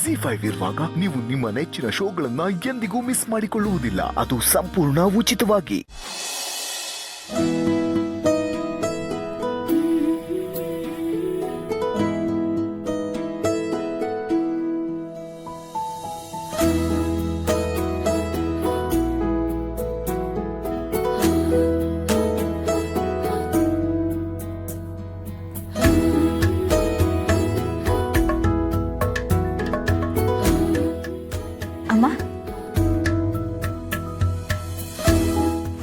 ಜಿ5 ಇರುವಾಗ ನೀವು ನಿಮ್ಮ ನೆಚ್ಚಿನ ಶೋಗಳನ್ನ ಎಂದಿಗೂ ಮಿಸ್ ಮಾಡಿಕೊಳ್ಳುವುದಿಲ್ಲ. ಅದು ಸಂಪೂರ್ಣ ಉಚಿತವಾಗಿ. ಅಮ್ಮ,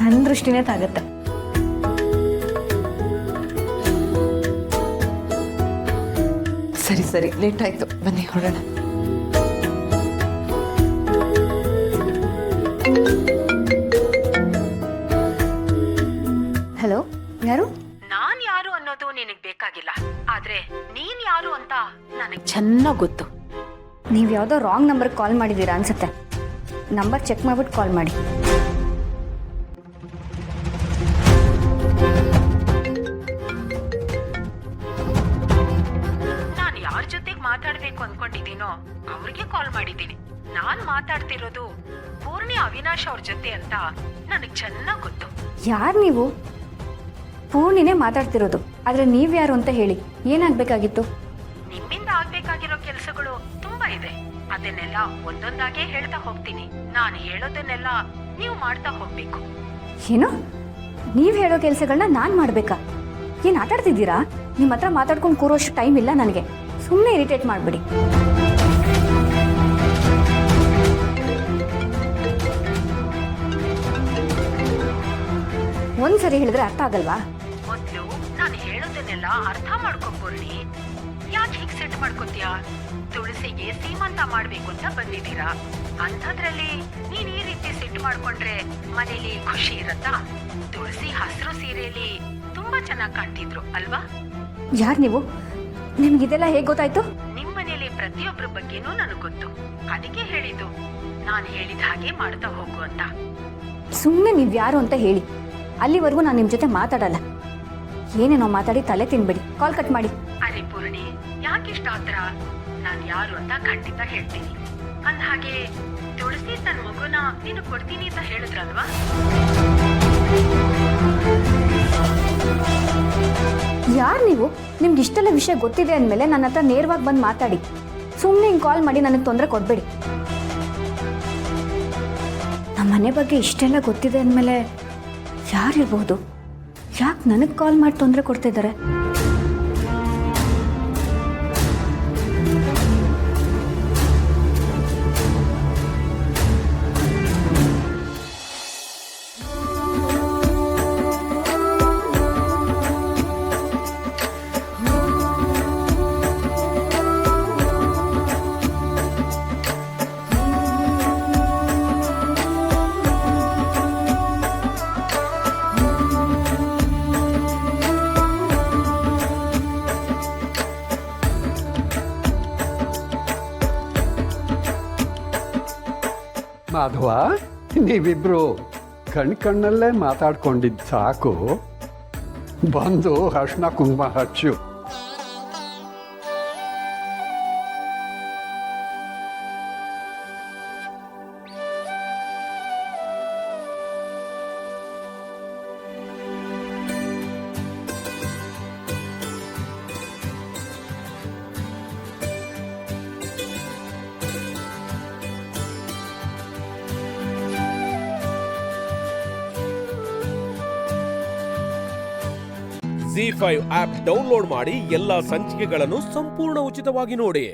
ನನ್ನ ದೃಷ್ಟಿನೇ ತಾಗತ್ತೆ. ಸರಿ ಸರಿ, ಲೇಟ್ ಆಯ್ತು, ಬನ್ನಿ ಹೊರಡೋಣ. ಹಲೋ, ಯಾರು? ನಾನ್ ಯಾರು ಅನ್ನೋದು ನಿನಗ್ ಬೇಕಾಗಿಲ್ಲ, ಆದ್ರೆ ನೀನ್ ಯಾರು ಅಂತ ನನಗ್ ಚೆನ್ನಾಗ್ ಗೊತ್ತು. ನೀವು ಯಾವುದೋ ರಾಂಗ್ ನಂಬರ್ಗೆ ಕಾಲ್ ಮಾಡಿದ್ದೀರಾ ಅನ್ಸುತ್ತೆ. ನಂಬರ್ ಚೆಕ್ ಮಾಡ್ಬಿಟ್ಟು ಕಾಲ್ ಮಾಡಿ. ನಾನ್ ಯಾರ ಜೊತೆಗ್ ಮಾತಾಡ್ಬೇಕು ಅನ್ಕೊಂಡಿದ್ದೀನೋ ಅವ್ರಿಗೆ ಕಾಲ್ ಮಾಡಿದ್ದೀನಿ. ನಾನ್ ಮಾತಾಡ್ತಿರೋದು ಪೂರ್ಣಿ ಅವಿನಾಶ್ ಅವ್ರ ಜೊತೆ ಅಂತ ನನಗ್ ಚೆನ್ನಾಗ್ ಗೊತ್ತು. ಯಾರು ನೀವು? ಪೂರ್ಣಿನೇ ಮಾತಾಡ್ತಿರೋದು. ಆದರೆ ನೀವು ಯಾರು ಅಂತ ಹೇಳಿ. ಏನಾಗಬೇಕಾಗಿತ್ತು? ನಿಮ್ಮಿಂದ ಆಗ್ಬೇಕಾಗಿರೋ ಕೆಲಸಗಳು ತುಂಬಾ ಇದೆ. ಅದನ್ನೆಲ್ಲ ಒಂದೊಂದಾಗೆ ಹೇಳ್ತಾ ಹೋಗ್ತೀನಿ. ನಾನು ಹೇಳೋದನ್ನೆಲ್ಲ ನೀವು ಮಾಡ್ತಾ ಹೋಗ್ಬೇಕು. ಏನು? ನೀವು ಹೇಳೋ ಕೆಲಸಗಳನ್ನ ನಾನು ಮಾಡಬೇಕಾ? ಏನು ಆಟಾಡ್ತಿದ್ದೀರಾ? ನಿಮ್ಮ ಹತ್ರ ಮಾತಾಡ್ಕೊಂಡು ಕೂರೋಷ್ಟು ಟೈಮ್ ಇಲ್ಲ ನನಗೆ. ಸುಮ್ಮನೆ ಇರಿಟೇಟ್ ಮಾಡಿಬಿಡಿ. ಒಂದ್ಸರಿ ಹೇಳಿದ್ರೆ ಅರ್ಥ ಆಗಲ್ವಾ? ಮೊದ್ಲು ನಾನು ಹೇಳೋದನ್ನೆಲ್ಲ ಅರ್ಥ ಮಾಡ್ಕೊಪೂರ್ಣಿ. ಯಾಕೆ ಹೀಗೆ ಸೆಟ್ ಮಾಡ್ಕೋತೀಯಾ? ತುಳಸಿಗೆ ಸೀಮಂತ ಮಾಡ್ಬೇಕು ಅಂತ ಬಂದಿದ್ದೀರಾ. ಅಂಥದ್ರಲ್ಲಿ ನೀನ್ ಈ ರೀತಿ ಸೆಟ್ ಮಾಡ್ಕೊಂಡ್ರೆ ಮನೇಲಿ ಖುಷಿ ಇರತ್ತಾ? ತುಳಸಿ ಹಸಿರು ಸೀರೆಯಲ್ಲಿ ತುಂಬಾ ಚೆನ್ನಾಗಿ ಕಾಣ್ತಿದ್ರು ಅಲ್ವಾ? ಯಾರು ನೀವು? ನಿಮ್ಗಿದೆಲ್ಲ ಹೇಗೆ ಗೊತ್ತಾಯ್ತು? ನಿಮ್ ಮನೇಲಿ ಪ್ರತಿಯೊಬ್ಬರ ಬಗ್ಗೆನೂ ನನಗ್ ಗೊತ್ತು. ಅದಕ್ಕೆ ಹೇಳಿದ್ದು ನಾನು ಹೇಳಿದ ಹಾಗೆ ಮಾಡ್ತಾ ಹೋಗು ಅಂತ. ಸುಮ್ಮನೆ ನೀವು ಯಾರು ಅಂತ ಹೇಳಿ. ಅಲ್ಲಿವರೆಗೂ ನಾನು ನಿಮ್ಮ ಜೊತೆ ಮಾತಾಡಲ್ಲ. ಏನೇನೋ ಮಾತಾಡಿ ತಲೆ ತಿನ್ಬೇಡಿ. ಕಾಲ್ ಕಟ್ ಮಾಡಿ. ಅರೆ ಪೂರ್ಣಿ, ಯಾಕಿಷ್ಟ ಆತರ? ನಾನು ಯಾರು ಅಂತ ಖಂಡಿತ ಹೇಳ್ತೀನಿ. ಅಂದ್ಹಾಗೆ ತುಳಸಿ ತನ್ನ ಮಗುನ ನೀನು ಕೊಡ್ತೀನಿ ಅಂತ ಹೇಳಿದ್ರಲ್ವಾ? ಯಾರು ನೀವು? ನಿಮ್ಗೆ ಇಷ್ಟೆಲ್ಲ ವಿಷಯ ಗೊತ್ತಿದೆ ಅಂದಮೇಲೆ ನನ್ನ ಹತ್ರ ನೇರವಾಗಿ ಬಂದು ಮಾತಾಡಿ. ಸುಮ್ಮನೆ ಹಿಂಗೆ ಕಾಲ್ ಮಾಡಿ ನನಗೆ ತೊಂದರೆ ಕೊಡಬೇಡಿ. ನಮ್ಮ ಮನೆ ಬಗ್ಗೆ ಇಷ್ಟೆಲ್ಲ ಗೊತ್ತಿದೆ ಅಂದಮೇಲೆ ಯಾರಿರ್ಬೋದು? ಯಾಕೆ ನನಗೆ ಕಾಲ್ ಮಾಡಿ ತೊಂದರೆ ಕೊಡ್ತಿದ್ದಾರೆ? ಮಾಧವ, ನೀವಿಬ್ರು ಕಣ್ಣಲ್ಲೇ ಮಾತಾಡ್ಕೊಂಡಿದ್ದು ಸಾಕು. ಬಂದು ಅರ್ಶಿನ ಕುಂಕುಮ ಹಚ್ಚು. ಜಿ5 ಆಪ್ ಡೌನ್ಲೋಡ್ ಮಾಡಿ ಎಲ್ಲಾ ಸಂಚಿಕೆಗಳನ್ನು ಸಂಪೂರ್ಣ ಉಚಿತವಾಗಿ ನೋಡಿ.